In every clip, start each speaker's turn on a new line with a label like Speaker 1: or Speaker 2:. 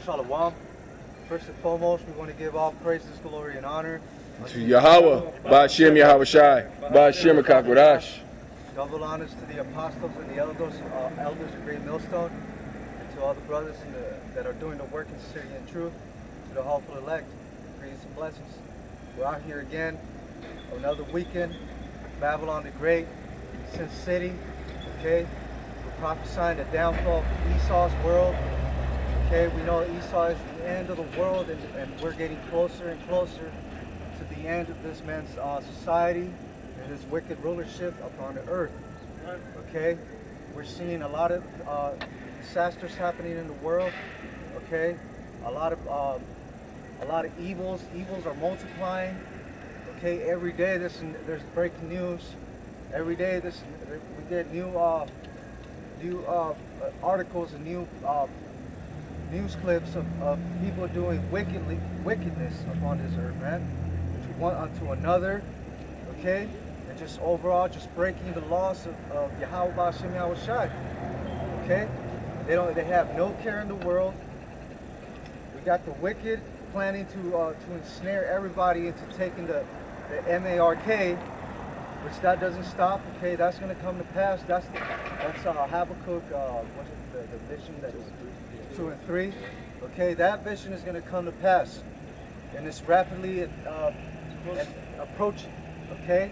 Speaker 1: Shalom. First and foremost, we want to give all praises, glory, and honor
Speaker 2: to Yahweh, Ba'ashem Yahweh Shai, Ba'ashem Akakwadash.
Speaker 1: Double honors to the apostles and the elders of Great Millstone, and to all the brothers that are doing the work in sincerity and truth, to the hopeful elect. Greetings and blessings. We're out here again, another weekend, Babylon the Great, Sin City, okay? We're prophesying the downfall of Esau's world. Okay, we know Esau is the end of the world, and we're getting closer and closer to the end of this man's society and his wicked rulership upon the earth. Okay, we're seeing a lot of disasters happening in the world. Okay, a lot of evils. Evils are multiplying. Okay, every day there's breaking news. Every day we get new articles and new news clips of people doing wickedness upon this earth, man, to one unto another, okay, and just overall just breaking the laws of Yahweh Ba'ashem Yahweh Shai, okay. They have no care in the world. We got the wicked planning to ensnare everybody into taking the MARK, which that doesn't stop. Okay, that's going to come to pass. That's Habakkuk. What's it, the vision that is 2 and 3. Okay, that vision is going to come to pass, and it's rapidly approaching. Okay,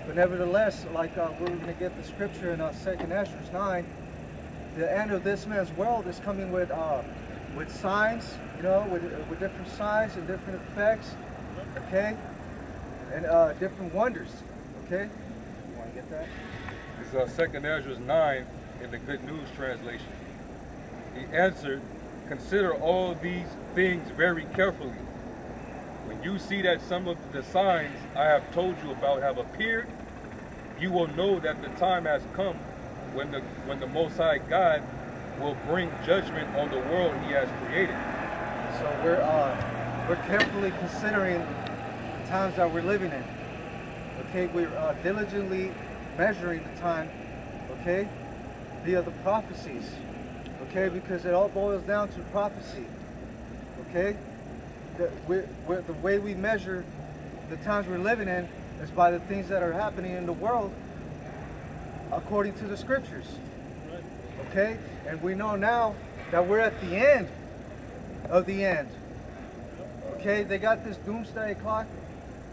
Speaker 1: but nevertheless, like we're going to get the scripture in 2nd Ezra 9. The end of this man's world is coming with signs, you know, with different signs and different effects. Okay, and different wonders. Okay, you want to get that?
Speaker 3: It's 2nd Ezra 9 in the Good News translation. He answered, "Consider all these things very carefully. When you see that some of the signs I have told you about have appeared, you will know that the time has come when the Most High God will bring judgment on the world He has created."
Speaker 1: So we're carefully considering the times that we're living in. Okay, we're diligently measuring the time. Okay, via the prophecies. Okay, because it all boils down to prophecy. Okay, the way we measure the times we're living in is by the things that are happening in the world according to the scriptures. Okay, and we know now that we're at the end of the end. Okay, they got this doomsday clock,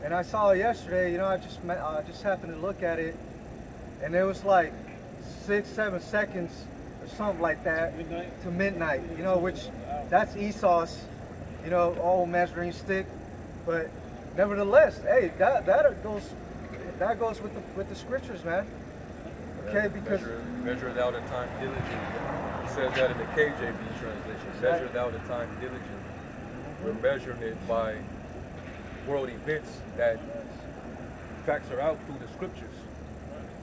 Speaker 1: and I saw it yesterday. You know, I just happened to look at it, and it was like 6-7 seconds or something like that to midnight, you know, which that's Esau's, you know, old measuring stick. But nevertheless, hey, that goes with the scriptures, man. Okay, because
Speaker 3: measure thou the time diligently. It says that in the KJV translation. Measure thou the time diligently. We're measuring it by world events that facts are out through the scriptures.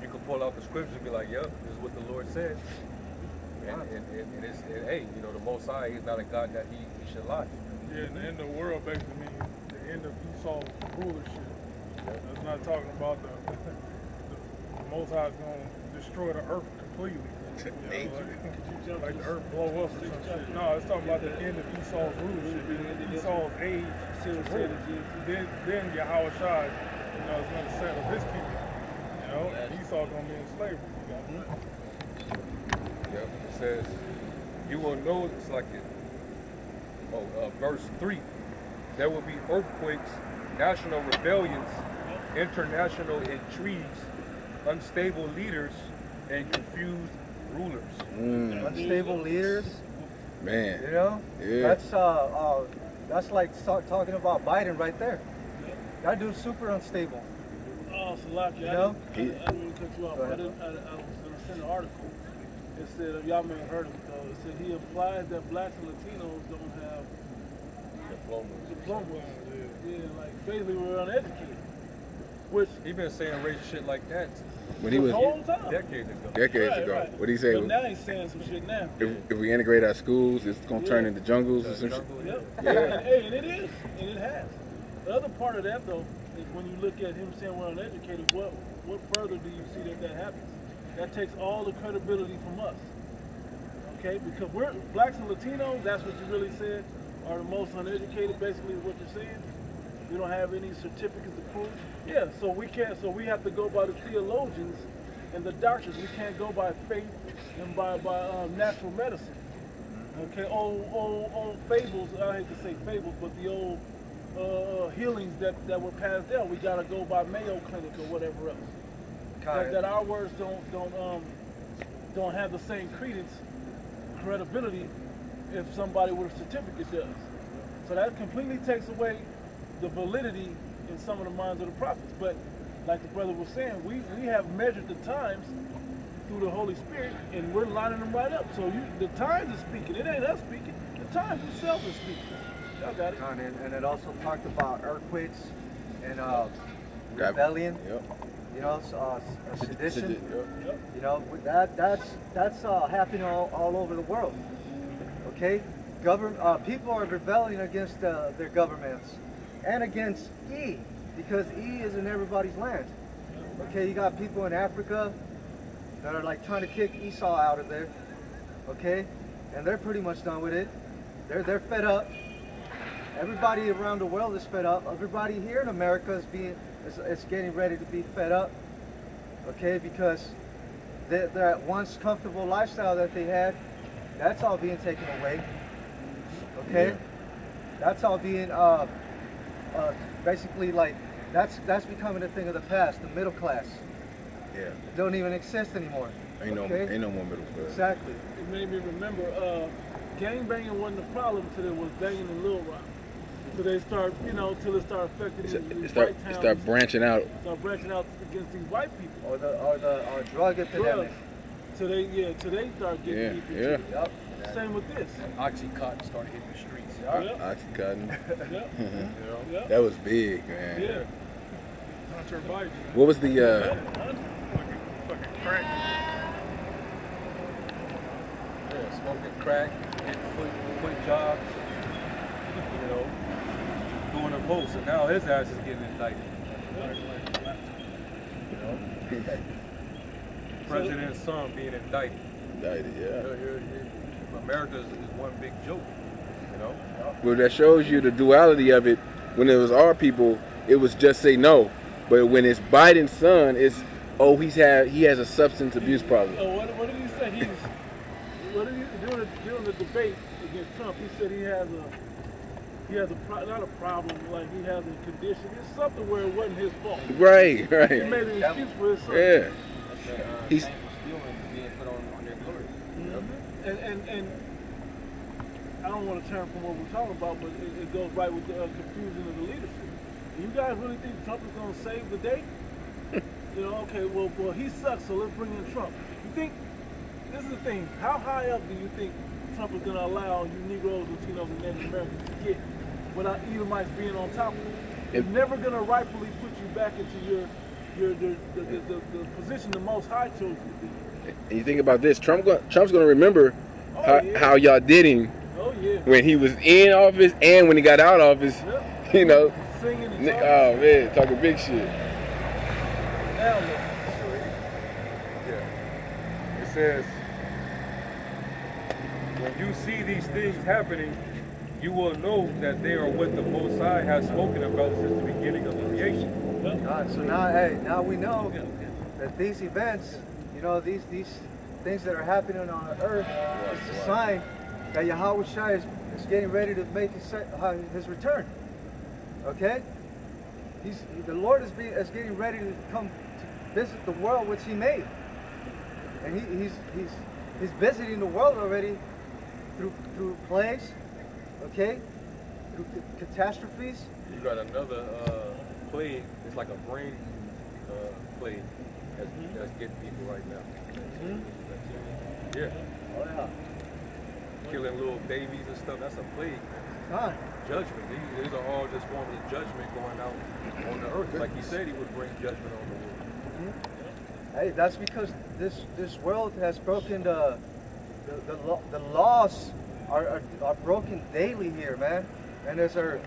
Speaker 3: You can pull out the scriptures and be like, "Yep, this is what the Lord said." And hey, you know, the Most High is not a God that he should lie.
Speaker 4: Yeah, and the end of the world basically means the end of Esau's rulership. It's not talking about the Most High is going to destroy the earth completely. You know, like the earth blow up or some shit. No, it's talking about the end of Esau's rulership. Esau's age. Then Yahweh Shai, you know, is going to settle his people. You know, and Esau's going to be in slavery. You know?
Speaker 3: Yep, it says, you will know, it's like it. Verse 3, there will be earthquakes, national rebellions, international intrigues, unstable leaders, and confused rulers.
Speaker 1: Unstable leaders,
Speaker 2: Man.
Speaker 1: you know,
Speaker 2: Yeah.
Speaker 1: that's like talking about Biden right there. That dude's super unstable.
Speaker 5: Oh, Salaki,
Speaker 1: You know?
Speaker 5: I didn't mean to cut you off.
Speaker 1: Go
Speaker 5: I
Speaker 1: ahead.
Speaker 5: was going to send an article. It said, y'all may have heard of it though, it said he implies that blacks and Latinos don't have diplomas. Yeah, like basically we're uneducated. Which
Speaker 3: He been saying racist shit like that
Speaker 2: When he was
Speaker 5: the whole time.
Speaker 3: decades ago.
Speaker 2: decades
Speaker 5: Right,
Speaker 2: ago,
Speaker 5: right.
Speaker 2: what did he say?
Speaker 5: But now he's saying some shit now.
Speaker 2: If we integrate our schools, it's gonna turn into jungles or some shit.
Speaker 5: Yep.
Speaker 2: Yeah.
Speaker 5: And it is, and it has. The other part of that though is when you look at him saying we're uneducated, what further do you see that happens? That takes all the credibility from us. Okay, because we're blacks and Latinos, that's what you really said, are the most uneducated, basically is what you're saying. We don't have any certificates to prove. Yeah, so we can't, so we have to go by the theologians and the doctors. We can't go by faith and by natural medicine. Okay, old fables, I hate to say fables, but the old healings that were passed down. We gotta go by Mayo Clinic or whatever else. That our words don't have the same credibility if somebody with a certificate does. So that completely takes away the validity in some of the minds of the prophets. But like the brother was saying, we have measured the times through the Holy Spirit, and we're lining them right up. So the times is speaking. It ain't us speaking. The times itself is speaking. Y'all got it.
Speaker 1: And it also talked about earthquakes and rebellion.
Speaker 2: Yep.
Speaker 1: You know, sedition.
Speaker 2: Yep.
Speaker 1: You know, that's happening all over the world. Okay, people are rebelling against their governments and against E, because E is in everybody's land. Okay, you got people in Africa that are like trying to kick Esau out of there. Okay, and they're pretty much done with it. They're fed up. Everybody around the world is fed up. Everybody here in America is getting ready to be fed up. Okay, because that once comfortable lifestyle that they had, that's all being taken away. Okay, yeah. That's all being basically like that's becoming a thing of the past. The middle class.
Speaker 2: Yeah.
Speaker 1: It don't even exist anymore.
Speaker 2: Ain't no more middle class.
Speaker 1: Exactly.
Speaker 5: It made me remember gangbanging wasn't the problem until it was banging in Little Rock. So they start, till it start affecting these white towns.
Speaker 2: It start branching out.
Speaker 5: Start branching out against these white people.
Speaker 1: Or the drug epidemic.
Speaker 5: So they start getting deep into it.
Speaker 1: Yep.
Speaker 5: Same with this.
Speaker 3: Oxycontin started hitting the streets.
Speaker 5: Yep.
Speaker 2: Oxycontin.
Speaker 5: Yep.
Speaker 2: That was big, man.
Speaker 5: Yeah.
Speaker 4: Hunter Biden.
Speaker 2: What was the
Speaker 4: Fucking crack.
Speaker 3: Yeah, smoking crack, getting foot jobs, doing the most. And now his ass is getting indicted. President's son being indicted. America is one big joke,
Speaker 2: Well, that shows you the duality of it. When it was our people, it was just say no. But when it's Biden's son, it's he has a substance abuse problem.
Speaker 5: Oh, what did he say? During the debate against Trump, he said he has not a problem, like he has a condition. It's something where it wasn't his fault.
Speaker 2: Right.
Speaker 5: He made an excuse for his son.
Speaker 2: Yeah.
Speaker 3: He's being put on their glory.
Speaker 5: And I don't want to turn from what we're talking about, but it goes right with the confusion of the leadership. You guys really think Trump is going to save the day? Okay, well, he sucks, so let's bring in Trump. You think, this is the thing, how high up do you think Trump is going to allow you Negroes, Latinos, and Native Americans to get without Edomites being on top of it? It's never going to rightfully put you back into the position the Most High chose you to be.
Speaker 2: And you think about this, Trump's going to remember how y'all did him when he was in office and when he got out of office.
Speaker 5: Singing and talking.
Speaker 2: Talking big shit.
Speaker 3: It says, when you see these things happening, you will know that they are what the Most High has spoken about since the beginning of creation.
Speaker 1: So now we know that these events, these things that are happening on earth, it's a sign that Yahweh Shai is getting ready to make his return. Okay? The Lord is getting ready to come to visit the world which He made, and He's visiting the world already through plagues, okay, through catastrophes.
Speaker 3: You got another plague. It's like a brain plague that's getting people right now. Yeah.
Speaker 1: Oh yeah.
Speaker 3: Killing little babies and stuff. That's a plague. Judgment. These are all just forms of judgment going out on the earth. Like He said He would bring judgment on the world.
Speaker 1: Hey, that's because this world has broken the laws are broken daily here, man. And this earth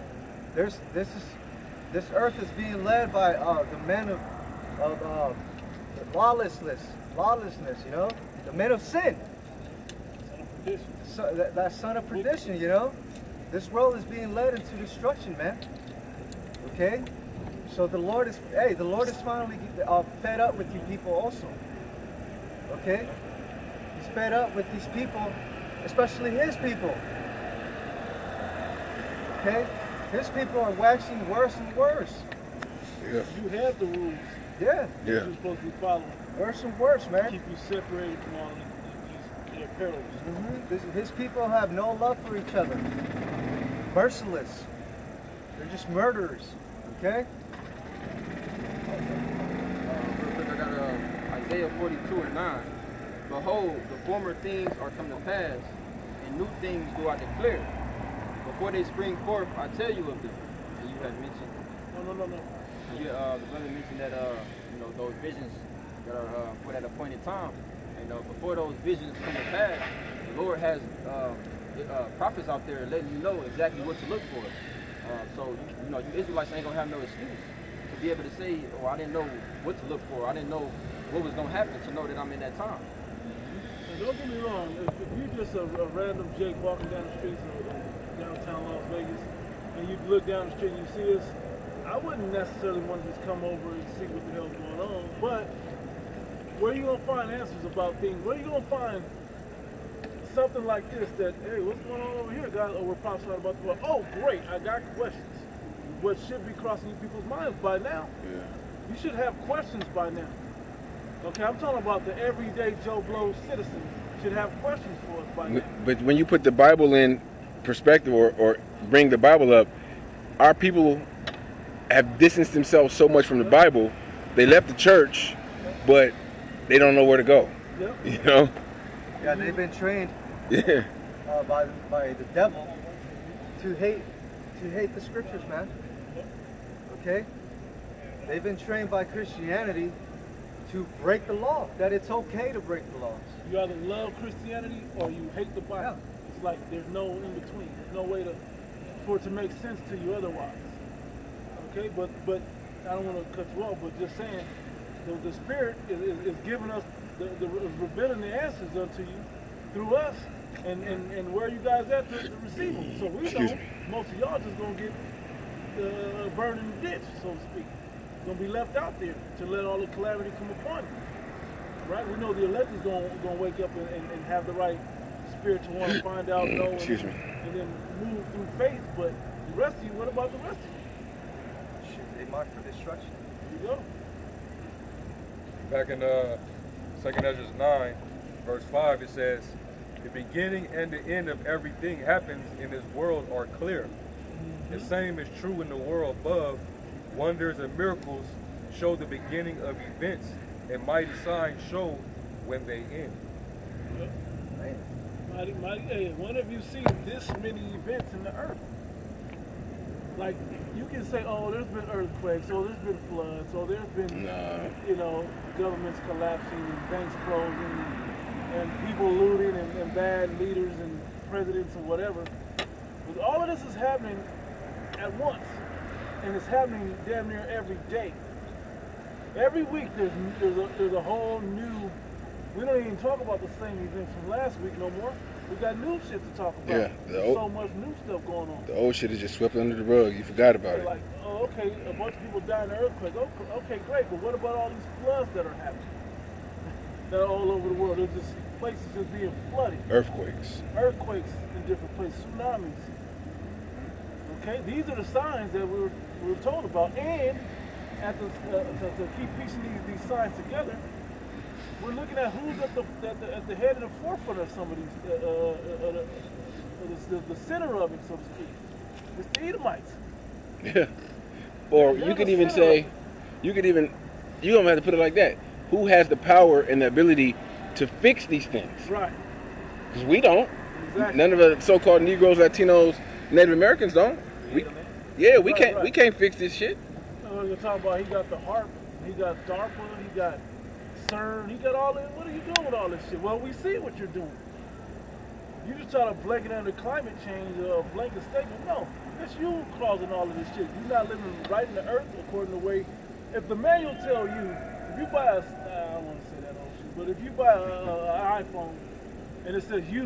Speaker 1: is being led by the men of lawlessness, the men of sin.
Speaker 5: perdition.
Speaker 1: That son of perdition, you know? This world is being led into destruction, man. Okay? So the Lord is finally fed up with you people also. Okay? He's fed up with these people, especially his people. Okay? His people are waxing worse and worse.
Speaker 2: Yeah.
Speaker 5: You have the rules
Speaker 1: Yeah.
Speaker 5: that you're supposed to be following.
Speaker 1: Worse and worse, man.
Speaker 5: Keep you separated from all these perils.
Speaker 1: His people have no love for each other. Merciless. They're just murderers. Okay?
Speaker 6: Real quick, I got Isaiah 42:9. Behold, the former things are come to pass, and new things do I declare. Before they spring forth, I tell you of them. And you have mentioned.
Speaker 5: No.
Speaker 6: The brother mentioned that those visions that are for that appointed time, and before those visions come to pass, the Lord has prophets out there letting you know exactly what to look for. So you Israelites ain't gonna have no excuse to be able to say, "Oh, I didn't know what to look for. I didn't know what was gonna happen to know that I'm in that time."
Speaker 5: And don't get me wrong. If you're just a random Jake walking down the streets of downtown Las Vegas, and you look down the street and you see us, I wouldn't necessarily want to just come over and see what the hell's going on. But where are you gonna find answers about things? Where are you gonna find something like this that, hey, what's going on over here, guys? Oh, we're prophesying about the world. Oh, great, I got questions. What should be crossing you people's minds by now?
Speaker 2: Yeah.
Speaker 5: You should have questions by now. Okay, I'm talking about the everyday Joe Blow citizen should have questions for us by now.
Speaker 2: But when you put the Bible in perspective or bring the Bible up, our people have distanced themselves so much from the Bible, they left the church, but they don't know where to go.
Speaker 5: Yep.
Speaker 2: You know?
Speaker 1: Yeah, they've been trained
Speaker 2: Yeah.
Speaker 1: by the devil to hate the scriptures, man. Okay? They've been trained by Christianity to break the law, that it's okay to break the laws.
Speaker 5: You either love Christianity or you hate the Bible.
Speaker 1: Yeah.
Speaker 5: It's like there's no in between. There's no way for it to make sense to you otherwise. Okay, but I don't want to cut you off, but just saying, the Spirit is giving us revealing the answers unto you through us, and where you guys at to receive them. So we
Speaker 2: Excuse
Speaker 5: don't.
Speaker 2: me.
Speaker 5: Most of y'all just gonna get burned in the ditch, so to speak. Gonna be left out there to let all the calamity come upon you. Right? We know the elect is gonna wake up and have the right spirit to want to find out, know,
Speaker 2: Excuse me.
Speaker 5: and then move through faith. But the rest of you, what about the rest of you?
Speaker 1: Shit, they marked for destruction.
Speaker 5: Here you go.
Speaker 3: Back in 2nd Ezra 9, verse 5, it says, "The beginning and the end of everything happens in this world are clear. The same is true in the world above. Wonders and miracles show the beginning of events, and mighty signs show when they end."
Speaker 5: Yep. Mighty, hey, when have you seen this many events in the earth? Like, you can say, oh, there's been earthquakes, or there's been floods, or there's been, governments collapsing, and banks closing, and people looting, and bad leaders, and presidents, and whatever. But all of this is happening at once, and it's happening damn near every day. Every week there's a whole new. We don't even talk about the same events from last week no more. We got new shit to talk about.
Speaker 2: Yeah,
Speaker 5: There's so much new stuff going on.
Speaker 2: The old shit is just swept under the rug. You forgot about it.
Speaker 5: Like, oh, okay, a bunch of people died in an earthquake. Okay, great, but what about all these floods that are happening? That are all over the world. There's just places just being flooded.
Speaker 2: Earthquakes.
Speaker 5: Earthquakes in different places, tsunamis. Okay, these are the signs that we were told about, and to keep piecing these signs together, we're looking at who's at the head and the forefront of some of these, the center of it, so to speak. It's the Edomites.
Speaker 2: Yeah. Or
Speaker 5: They're
Speaker 2: you could
Speaker 5: the
Speaker 2: even
Speaker 5: center
Speaker 2: say, you don't have to put it like that. Who has the power and the ability to fix these things?
Speaker 5: Right.
Speaker 2: Because we don't.
Speaker 5: Exactly.
Speaker 2: None of the so-called Negroes, Latinos, Native Americans don't. We
Speaker 5: Right.
Speaker 2: can't fix this shit.
Speaker 5: You're talking about he got the HARP, he got DARPA, he got CERN, he got all that. What are you doing with all this shit? Well, we see what you're doing. You just try to blanket under climate change or a blanket statement. No, it's you causing all of this shit. You're not living right in the earth according to the way. If the manual tell you, if you buy I don't want to say that old shit, but if you buy an iPhone and it says use